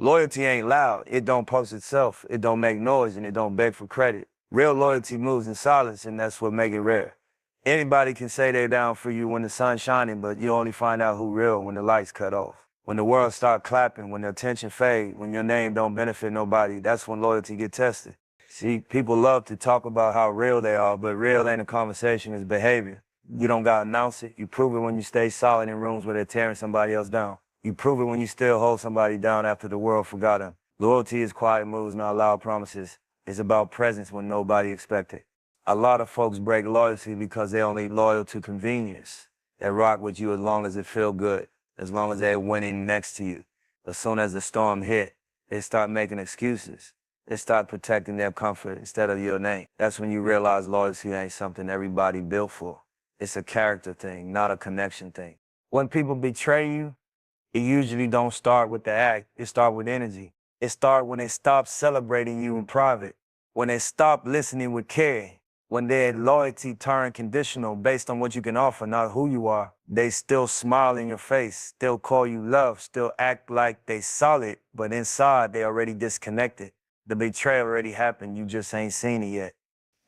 Loyalty ain't loud. It don't post itself. It don't make noise, and it don't beg for credit. Real loyalty moves in silence, and that's what makes it rare. Anybody can say they're down for you when the sun's shining, but you only find out who real when the lights cut off. When the world start clapping, when the attention fade, when your name don't benefit nobody, that's when loyalty get tested. See, people love to talk about how real they are, but real ain't a conversation, it's behavior. You don't gotta announce it. You prove it when you stay solid in rooms where they're tearing somebody else down. You prove it when you still hold somebody down after the world forgot them. Loyalty is quiet moves, not loud promises. It's about presence when nobody expects it. A lot of folks break loyalty because they're only loyal to convenience. They rock with you as long as it feels good, as long as they're winning next to you. As soon as the storm hit, they start making excuses. They start protecting their comfort instead of your name. That's when you realize loyalty ain't something everybody built for. It's a character thing, not a connection thing. When people betray you, it usually don't start with the act. It starts with energy. It starts when they stop celebrating you in private, when they stop listening with care, when their loyalty turns conditional based on what you can offer, not who you are. They still smile in your face, still call you love, still act like they solid, but inside they already disconnected. The betrayal already happened, you just ain't seen it yet.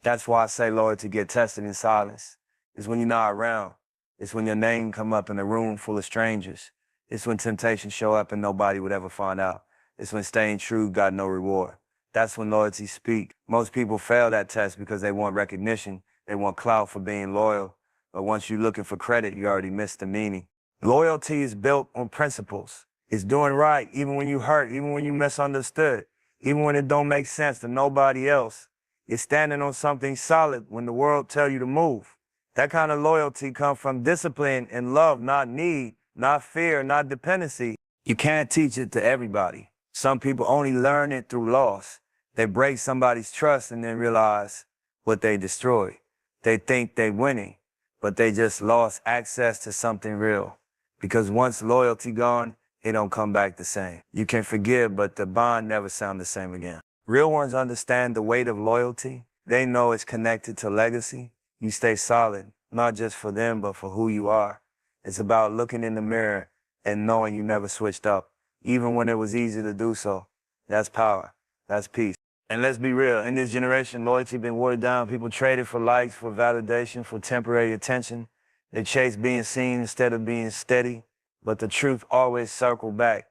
That's why I say loyalty get tested in silence. It's when you're not around. It's when your name come up in a room full of strangers. It's when temptation show up and nobody would ever find out. It's when staying true got no reward. That's when loyalty speak. Most people fail that test because they want recognition. They want clout for being loyal. But once you're looking for credit, you already missed the meaning. Loyalty is built on principles. It's doing right even when you hurt, even when you misunderstood, even when it don't make sense to nobody else. It's standing on something solid when the world tell you to move. That kind of loyalty comes from discipline and love, not need, not fear, not dependency. You can't teach it to everybody. Some people only learn it through loss. They break somebody's trust and then realize what they destroyed. They think they're winning, but they just lost access to something real. Because once loyalty gone, it don't come back the same. You can forgive, but the bond never sound the same again. Real ones understand the weight of loyalty. They know it's connected to legacy. You stay solid, not just for them, but for who you are. It's about looking in the mirror and knowing you never switched up, even when it was easy to do so. That's power. That's peace. And let's be real, in this generation, loyalty been watered down. People traded for likes, for validation, for temporary attention. They chase being seen instead of being steady. But the truth always circle back.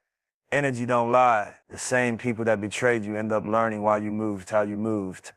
Energy don't lie. The same people that betrayed you end up learning why you moved, how you moved.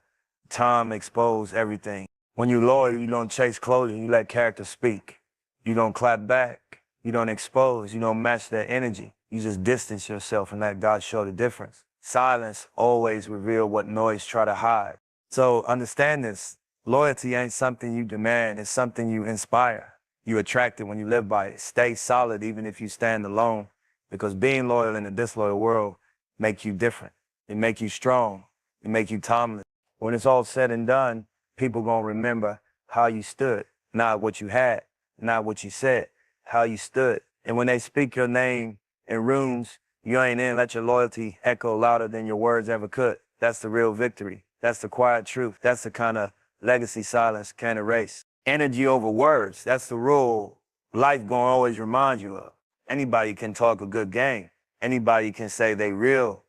Time exposed everything. When you're loyal, you don't chase closure, you let character speak. You don't clap back. You don't expose. You don't match that energy. You just distance yourself and let God show the difference. Silence always reveals what noise try to hide. So understand this. Loyalty ain't something you demand. It's something you inspire. You attract it when you live by it. Stay solid even if you stand alone. Because being loyal in a disloyal world makes you different. It makes you strong. It makes you timeless. When it's all said and done, people gonna remember how you stood, not what you had, not what you said, how you stood. And when they speak your name in rooms you ain't in, let your loyalty echo louder than your words ever could. That's the real victory. That's the quiet truth. That's the kind of legacy silence can't erase. Energy over words, that's the rule life gonna always remind you of. Anybody can talk a good game. Anybody can say they real,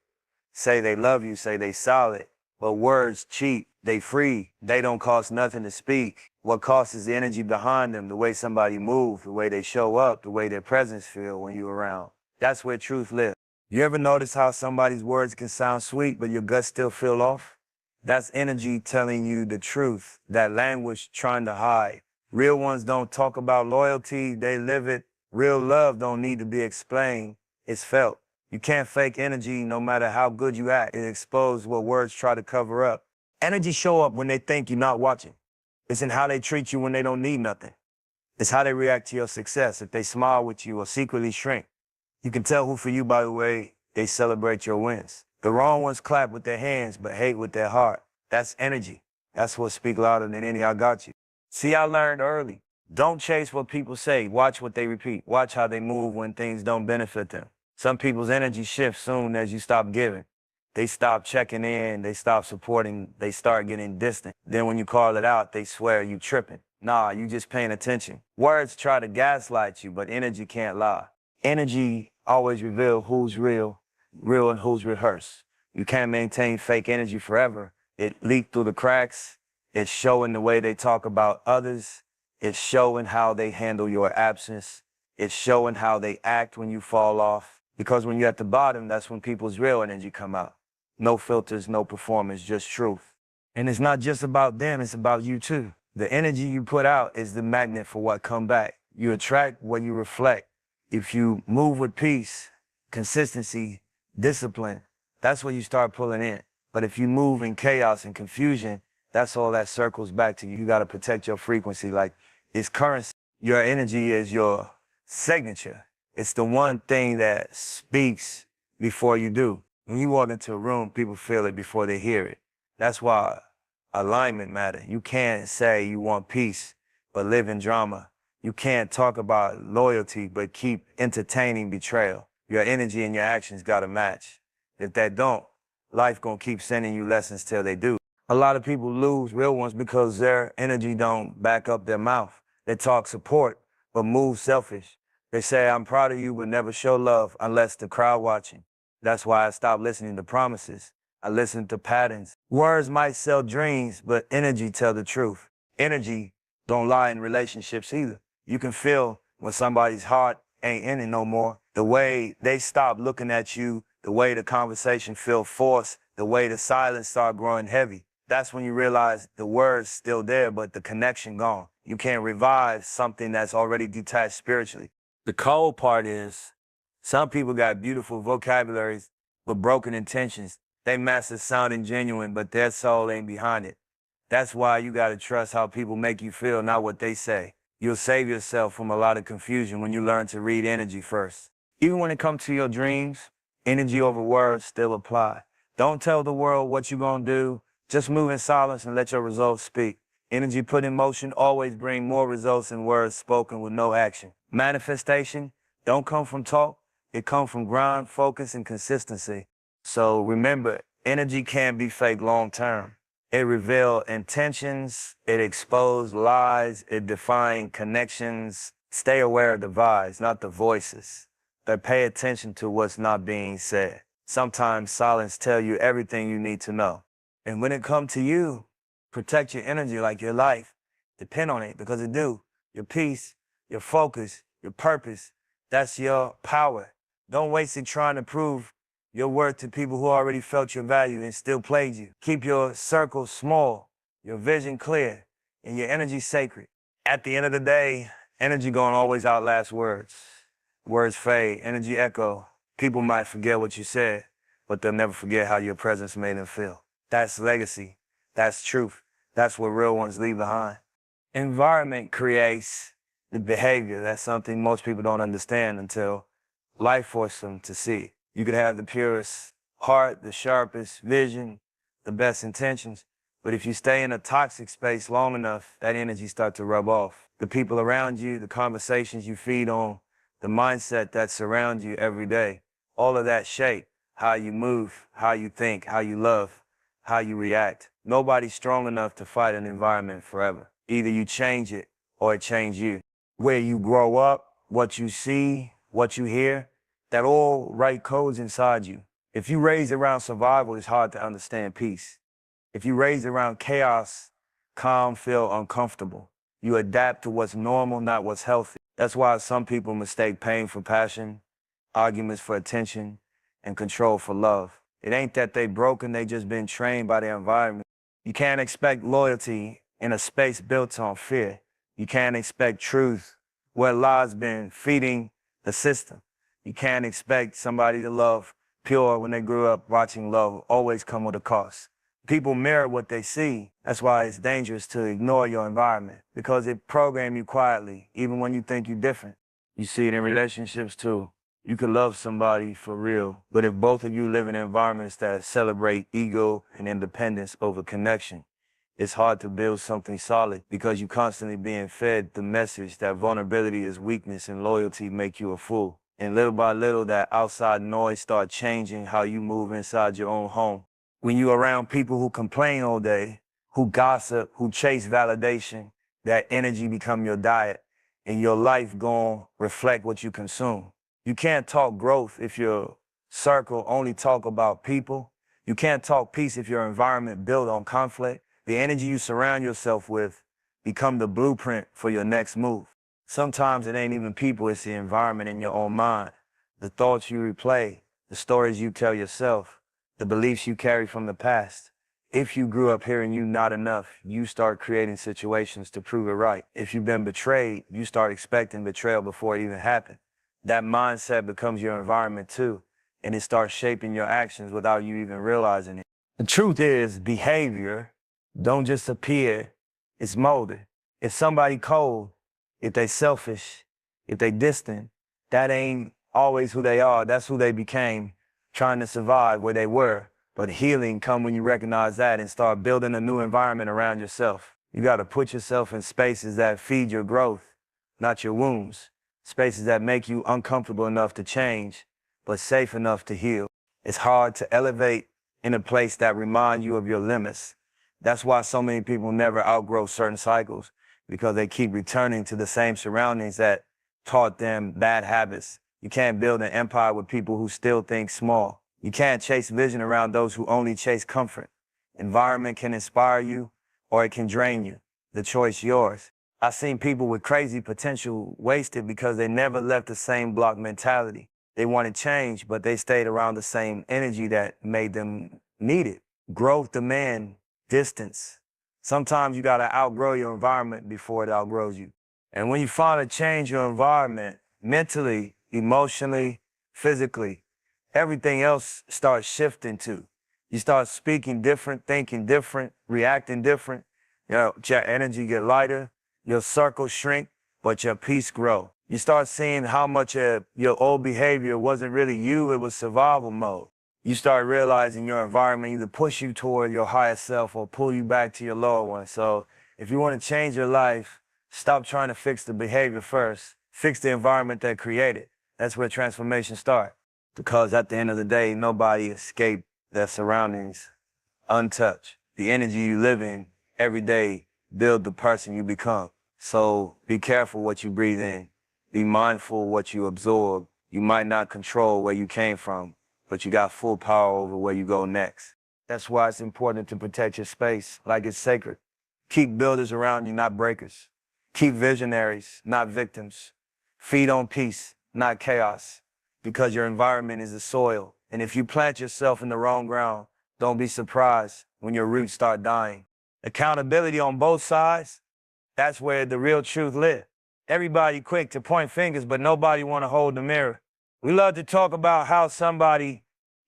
say they love you, say they solid. But words cheap, they free, they don't cost nothing to speak. What costs is the energy behind them, the way somebody moves, the way they show up, the way their presence feel when you're around. That's where truth lives. You ever notice how somebody's words can sound sweet, but your gut still feel off? That's energy telling you the truth, that language trying to hide. Real ones don't talk about loyalty, they live it. Real love don't need to be explained, it's felt. You can't fake energy no matter how good you act. It exposes what words try to cover up. Energy show up when they think you're not watching. It's in how they treat you when they don't need nothing. It's how they react to your success, if they smile with you or secretly shrink. You can tell who for you by the way they celebrate your wins. The wrong ones clap with their hands but hate with their heart. That's energy. That's what speaks louder than any "I got you." See, I learned early. Don't chase what people say. Watch what they repeat. Watch how they move when things don't benefit them. Some people's energy shifts soon as you stop giving. They stop checking in, they stop supporting, they start getting distant. Then when you call it out, they swear you tripping. Nah, you just paying attention. Words try to gaslight you, but energy can't lie. Energy always reveals who's real real and who's rehearsed. You can't maintain fake energy forever. It leaked through the cracks. It's showing the way they talk about others. It's showing how they handle your absence. It's showing how they act when you fall off. Because when you're at the bottom, that's when people's real energy come out. No filters, no performance, just truth. And it's not just about them, it's about you too. The energy you put out is the magnet for what come back. You attract what you reflect. If you move with peace, consistency, discipline, that's what you start pulling in. But if you move in chaos and confusion, that's all that circles back to you. You got to protect your frequency like it's currency. Your energy is your signature. It's the one thing that speaks before you do. When you walk into a room, people feel it before they hear it. That's why alignment matters. You can't say you want peace, but live in drama. You can't talk about loyalty, but keep entertaining betrayal. Your energy and your actions gotta match. If that don't, life gonna keep sending you lessons till they do. A lot of people lose real ones because their energy don't back up their mouth. They talk support, but move selfish. They say, I'm proud of you, but never show love unless the crowd watching. That's why I stopped listening to promises. I listen to patterns. Words might sell dreams, but energy tell the truth. Energy don't lie in relationships either. You can feel when somebody's heart ain't in it no more. The way they stop looking at you, the way the conversation feel forced, the way the silence start growing heavy. That's when you realize the word's still there, but the connection gone. You can't revive something that's already detached spiritually. The cold part is, some people got beautiful vocabularies, but broken intentions. They master sounding genuine, but their soul ain't behind it. That's why you gotta trust how people make you feel, not what they say. You'll save yourself from a lot of confusion when you learn to read energy first. Even when it comes to your dreams, energy over words still apply. Don't tell the world what you're gonna do. Just move in silence and let your results speak. Energy put in motion always bring more results than words spoken with no action. Manifestation don't come from talk. It comes from grind, focus, and consistency. So remember, energy can't be fake long term. It reveals intentions, it exposes lies, it defines connections. Stay aware of the vibes, not the voices. But pay attention to what's not being said. Sometimes silence tells you everything you need to know. And when it comes to you, protect your energy like your life. Depend on it because it do. Your peace, your focus, your purpose, that's your power. Don't waste it trying to prove your worth to people who already felt your value and still played you. Keep your circle small, your vision clear, and your energy sacred. At the end of the day, energy gonna always outlast words. Words fade, energy echo. People might forget what you said, but they'll never forget how your presence made them feel. That's legacy. That's truth. That's what real ones leave behind. Environment creates the behavior. That's something most people don't understand until life forces them to see. You could have the purest heart, the sharpest vision, the best intentions, but if you stay in a toxic space long enough, that energy starts to rub off. The people around you, the conversations you feed on, the mindset that surrounds you every day, all of that shape how you move, how you think, how you love, how you react. Nobody's strong enough to fight an environment forever. Either you change it or it changes you. Where you grow up, what you see, what you hear, that all write codes inside you. If you raise around survival, it's hard to understand peace. If you raise around chaos, calm feel uncomfortable. You adapt to what's normal, not what's healthy. That's why some people mistake pain for passion, arguments for attention, and control for love. It ain't that they broken, they just been trained by their environment. You can't expect loyalty in a space built on fear. You can't expect truth where lies been feeding the system. You can't expect somebody to love pure when they grew up watching love always come with a cost. People mirror what they see. That's why it's dangerous to ignore your environment because it programs you quietly, even when you think you're different. You see it in relationships too. You could love somebody for real, but if both of you live in environments that celebrate ego and independence over connection, it's hard to build something solid because you're constantly being fed the message that vulnerability is weakness and loyalty make you a fool. And little by little, that outside noise start changing how you move inside your own home. When you're around people who complain all day, who gossip, who chase validation, that energy become your diet and your life gon' reflect what you consume. You can't talk growth if you're circle only talk about people. You can't talk peace if your environment built on conflict. The energy you surround yourself with become the blueprint for your next move. Sometimes it ain't even people, it's the environment in your own mind. The thoughts you replay, the stories you tell yourself, the beliefs you carry from the past. If you grew up hearing you not enough, you start creating situations to prove it right. If you've been betrayed, you start expecting betrayal before it even happened. That mindset becomes your environment too, and it starts shaping your actions without you even realizing it. The truth is, behavior don't just appear, it's molded. If somebody cold, if they selfish, if they distant, that ain't always who they are. That's who they became, trying to survive where they were. But healing come when you recognize that and start building a new environment around yourself. You got to put yourself in spaces that feed your growth, not your wounds. Spaces that make you uncomfortable enough to change, but safe enough to heal. It's hard to elevate in a place that reminds you of your limits. That's why so many people never outgrow certain cycles, because they keep returning to the same surroundings that taught them bad habits. You can't build an empire with people who still think small. You can't chase vision around those who only chase comfort. Environment can inspire you or it can drain you. The choice yours. I've seen people with crazy potential wasted because they never left the same block mentality. They wanted change, but they stayed around the same energy that made them need it. Growth demands distance. Sometimes you gotta outgrow your environment before it outgrows you. And when you finally change your environment, mentally, emotionally, physically, everything else starts shifting too. You start speaking different, thinking different, reacting different. Your energy get lighter, your circle shrink, but your peace grow. You start seeing how much of your old behavior wasn't really you, it was survival mode. You start realizing your environment either push you toward your higher self or pull you back to your lower one. So if you want to change your life, stop trying to fix the behavior first. Fix the environment that created. That's where transformation starts. Because at the end of the day, nobody escaped their surroundings untouched. The energy you live in every day build the person you become. So be careful what you breathe in. Be mindful of what you absorb. You might not control where you came from, but you got full power over where you go next. That's why it's important to protect your space like it's sacred. Keep builders around you, not breakers. Keep visionaries, not victims. Feed on peace, not chaos, because your environment is the soil. And if you plant yourself in the wrong ground, don't be surprised when your roots start dying. Accountability on both sides, that's where the real truth lives. Everybody quick to point fingers, but nobody want to hold the mirror. We love to talk about how somebody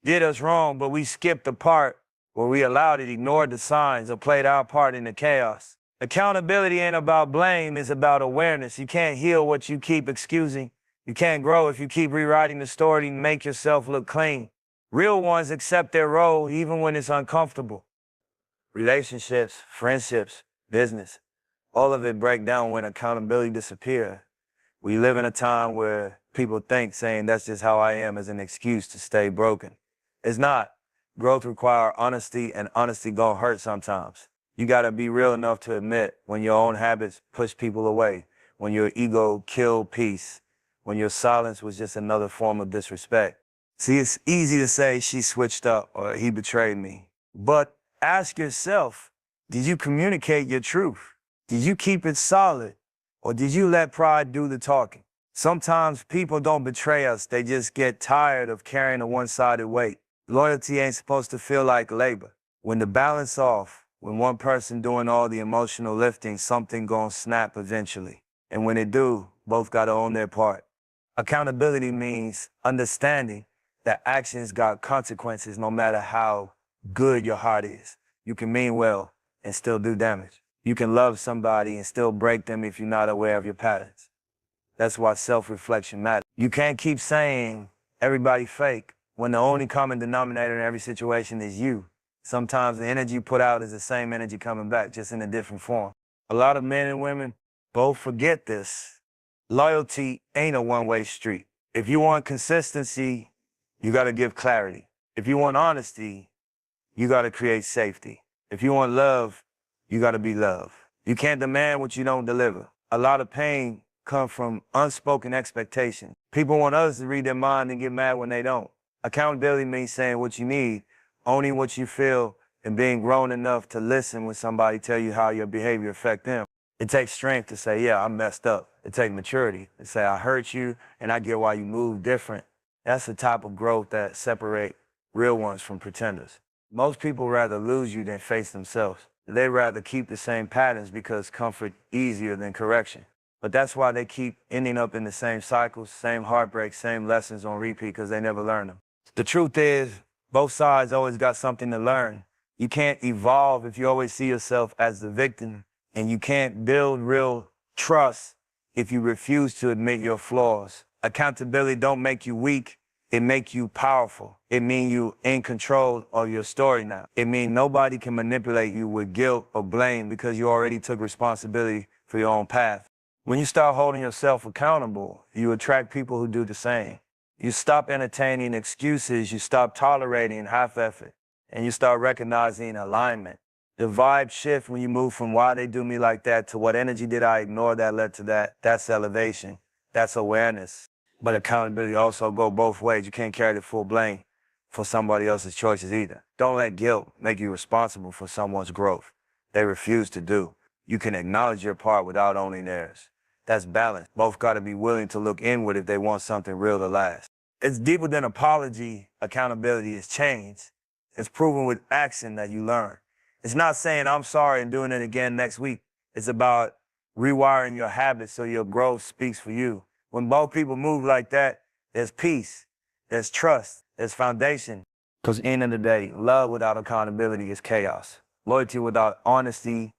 did us wrong, but we skipped the part where we allowed it, ignored the signs, or played our part in the chaos. Accountability ain't about blame, it's about awareness. You can't heal what you keep excusing. You can't grow if you keep rewriting the story to make yourself look clean. Real ones accept their role even when it's uncomfortable. Relationships, friendships, business, all of it break down when accountability disappears. We live in a time where people think saying that's just how I am is an excuse to stay broken. It's not. Growth requires honesty, and honesty gonna hurt sometimes. You gotta be real enough to admit when your own habits push people away, when your ego killed peace, when your silence was just another form of disrespect. See, it's easy to say she switched up or he betrayed me. But ask yourself, did you communicate your truth? Did you keep it solid? Or did you let pride do the talking? Sometimes people don't betray us, they just get tired of carrying a one-sided weight. Loyalty ain't supposed to feel like labor. When the balance off, when one person doing all the emotional lifting, something gonna snap eventually. And when it do, both gotta own their part. Accountability means understanding that actions got consequences no matter how good your heart is. You can mean well and still do damage. You can love somebody and still break them if you're not aware of your patterns. That's why self-reflection matters. You can't keep saying everybody fake when the only common denominator in every situation is you. Sometimes the energy you put out is the same energy coming back, just in a different form. A lot of men and women both forget this. Loyalty ain't a one-way street. If you want consistency, you gotta give clarity. If you want honesty, you gotta create safety. If you want love, you gotta be love. You can't demand what you don't deliver. A lot of pain comes from unspoken expectations. People want others to read their mind and get mad when they don't. Accountability means saying what you need, owning what you feel, and being grown enough to listen when somebody tell you how your behavior affect them. It takes strength to say, yeah, I messed up. It takes maturity to say, I hurt you, and I get why you move different. That's the type of growth that separate real ones from pretenders. Most people rather lose you than face themselves. They'd rather keep the same patterns because comfort easier than correction. But that's why they keep ending up in the same cycles, same heartbreaks, same lessons on repeat because they never learn them. The truth is, both sides always got something to learn. You can't evolve if you always see yourself as the victim, and you can't build real trust if you refuse to admit your flaws. Accountability don't make you weak, it make you powerful. It mean you in control of your story now. It mean nobody can manipulate you with guilt or blame because you already took responsibility for your own path. When you start holding yourself accountable, you attract people who do the same. You stop entertaining excuses, you stop tolerating half effort, and you start recognizing alignment. The vibe shift when you move from why they do me like that to what energy did I ignore that led to that. That's elevation. That's awareness. But accountability also go both ways. You can't carry the full blame for somebody else's choices either. Don't let guilt make you responsible for someone's growth they refuse to do. You can acknowledge your part without owning theirs. That's balance. Both got to be willing to look inward if they want something real to last. It's deeper than apology. Accountability is change. It's proven with action that you learn. It's not saying I'm sorry and doing it again next week. It's about rewiring your habits so your growth speaks for you. When both people move like that, there's peace, there's trust, there's foundation. Because at the end of the day, love without accountability is chaos. Loyalty without honesty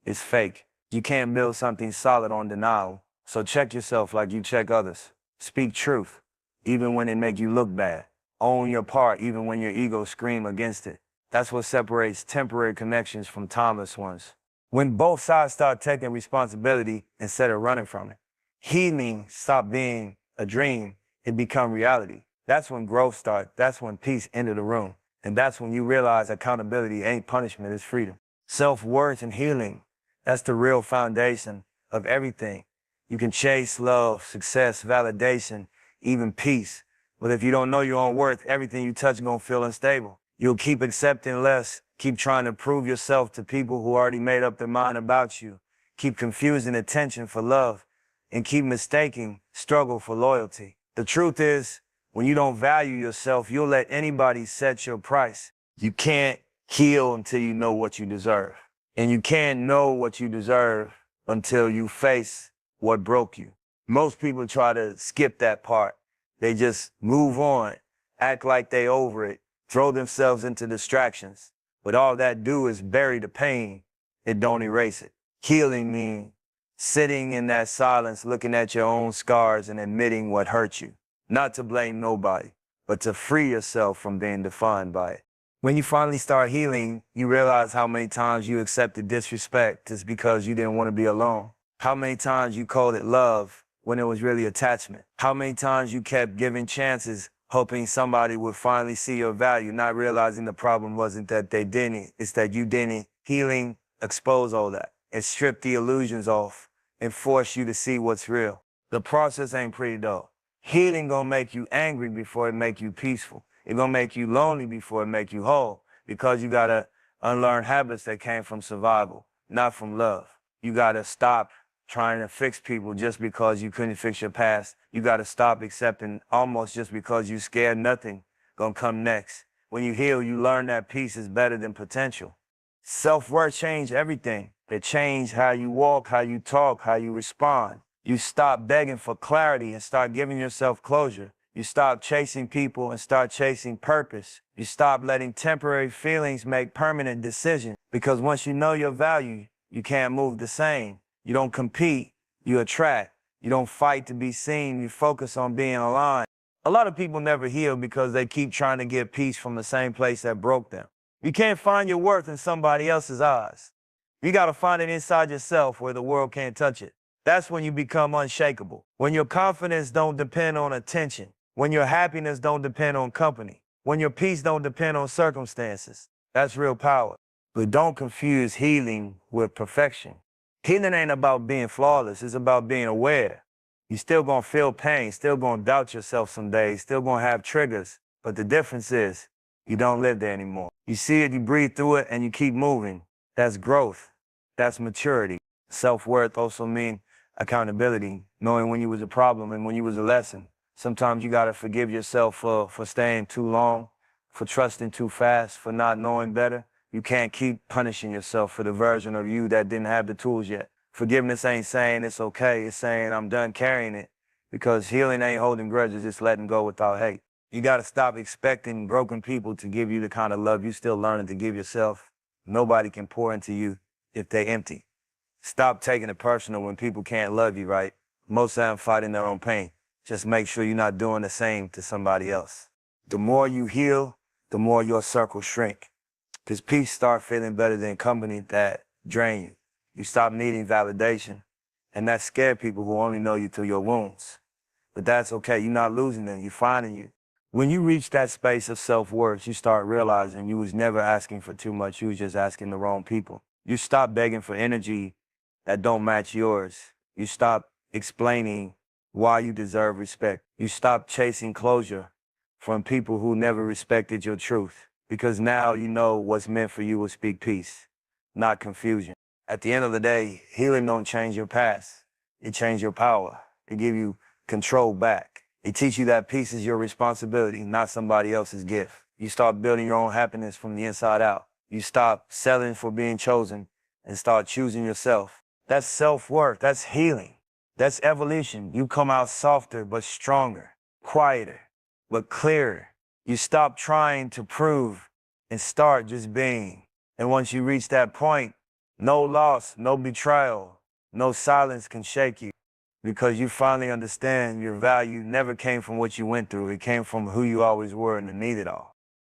is fake. You can't build something solid on denial. So check yourself like you check others. Speak truth, even when it make you look bad. Own your part, even when your ego scream against it. That's what separates temporary connections from timeless ones. When both sides start taking responsibility instead of running from it, healing stop being a dream, it become reality. That's when growth starts. That's when peace enter the room. And that's when you realize accountability ain't punishment, it's freedom. Self-worth and healing, that's the real foundation of everything. You can chase love, success, validation, even peace. But if you don't know your own worth, everything you touch is gonna feel unstable. You'll keep accepting less, keep trying to prove yourself to people who already made up their mind about you, keep confusing attention for love, and keep mistaking struggle for loyalty. The truth is, when you don't value yourself, you'll let anybody set your price. You can't heal until you know what you deserve. And you can't know what you deserve until you face what broke you. Most people try to skip that part. They just move on, act like they over it, throw themselves into distractions. But all that do is bury the pain. It don't erase it. Healing means sitting in that silence, looking at your own scars and admitting what hurt you. Not to blame nobody, but to free yourself from being defined by it. When you finally start healing, you realize how many times you accepted disrespect just because you didn't want to be alone. How many times you called it love when it was really attachment. How many times you kept giving chances, hoping somebody would finally see your value, not realizing the problem wasn't that they didn't, it's that you didn't. Healing expose all that. It stripped the illusions off and force you to see what's real. The process ain't pretty though. Healing gonna make you angry before it make you peaceful. It gonna make you lonely before it make you whole, because you gotta unlearn habits that came from survival, not from love. You gotta stop trying to fix people just because you couldn't fix your past. You gotta stop accepting almost just because you scared nothing gonna come next. When you heal, you learn that peace is better than potential. Self-worth changed everything. It changed how you walk, how you talk, how you respond. You stop begging for clarity and start giving yourself closure. You stop chasing people and start chasing purpose. You stop letting temporary feelings make permanent decisions. Because once you know your value, you can't move the same. You don't compete, you attract. You don't fight to be seen, you focus on being aligned. A lot of people never heal because they keep trying to get peace from the same place that broke them. You can't find your worth in somebody else's eyes. You gotta find it inside yourself where the world can't touch it. That's when you become unshakable. When your confidence don't depend on attention. When your happiness don't depend on company. When your peace don't depend on circumstances. That's real power. But don't confuse healing with perfection. Healing ain't about being flawless, it's about being aware. You're still gonna feel pain, still gonna doubt yourself some days, still gonna have triggers. But the difference is you don't live there anymore. You see it, you breathe through it, and you keep moving. That's growth. That's maturity. Self-worth also means accountability, knowing when you was a problem and when you was a lesson. Sometimes you got to forgive yourself for staying too long, for trusting too fast, for not knowing better. You can't keep punishing yourself for the version of you that didn't have the tools yet. Forgiveness ain't saying it's okay. It's saying I'm done carrying it, because healing ain't holding grudges. It's letting go without hate. You got to stop expecting broken people to give you the kind of love you still learning to give yourself. Nobody can pour into you if they empty. Stop taking it personal when people can't love you right. Most of them fighting their own pain. Just make sure you're not doing the same to somebody else. The more you heal, the more your circle shrink. Because peace start feeling better than company that drain you. You stop needing validation, and that scare people who only know you through your wounds. But that's okay, you're not losing them, you're finding you. When you reach that space of self-worth, you start realizing you was never asking for too much, you was just asking the wrong people. You stop begging for energy that don't match yours. You stop explaining why you deserve respect. You stop chasing closure from people who never respected your truth. Because now you know what's meant for you will speak peace, not confusion. At the end of the day, healing don't change your past. It changes your power. It gives you control back. It teaches you that peace is your responsibility, not somebody else's gift. You start building your own happiness from the inside out. You stop settling for being chosen and start choosing yourself. That's self-worth. That's healing. That's evolution. You come out softer but stronger, quieter but clearer. You stop trying to prove and start just being. And once you reach that point, no loss, no betrayal, no silence can shake you, because you finally understand your value never came from what you went through. It came from who you always were underneath it all.